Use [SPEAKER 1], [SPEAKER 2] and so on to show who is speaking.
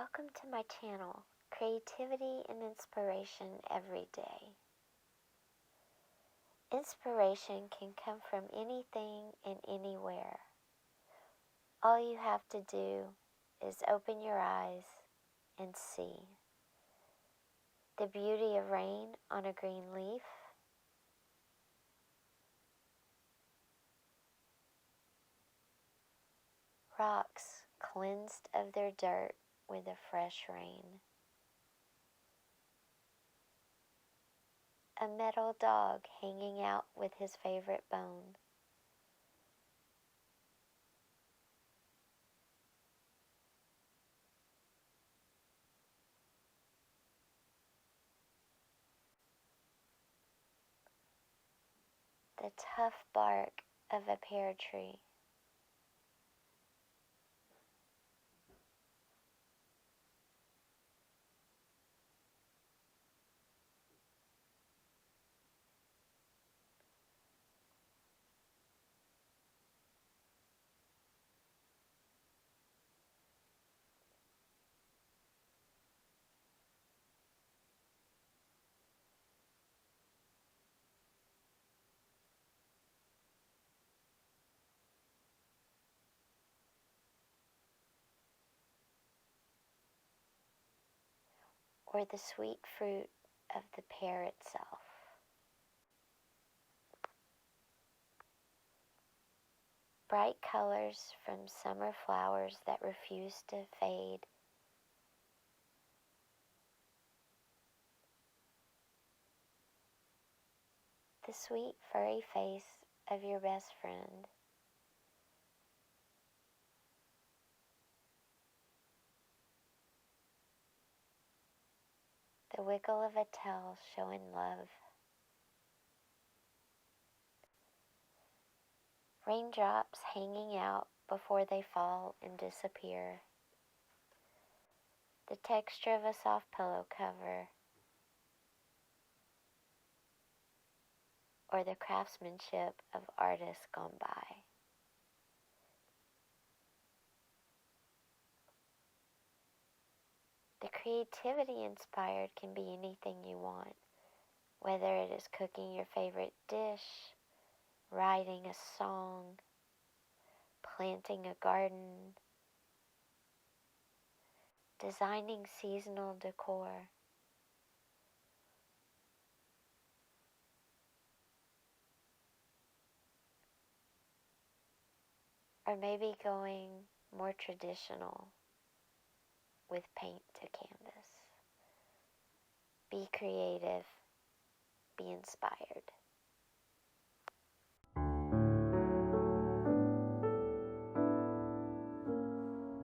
[SPEAKER 1] Welcome to my channel, Creativity and Inspiration Every Day. Inspiration can come from anything and anywhere. All you have to do is open your eyes and see the beauty of rain on a green leaf, rocks cleansed of their dirt with a fresh rain, a metal dog hanging out with his favorite bone, the tough bark of a pear tree, or the sweet fruit of the pear itself. Bright colors from summer flowers that refuse to fade. The sweet furry face of your best friend. The wiggle of a tail showing love. Raindrops hanging out before they fall and disappear. The texture of a soft pillow cover. Or the craftsmanship of artists gone by. The creativity inspired can be anything you want, whether it is cooking your favorite dish, writing a song, planting a garden, designing seasonal decor, or maybe going more traditional with paint to canvas. Be creative, be inspired.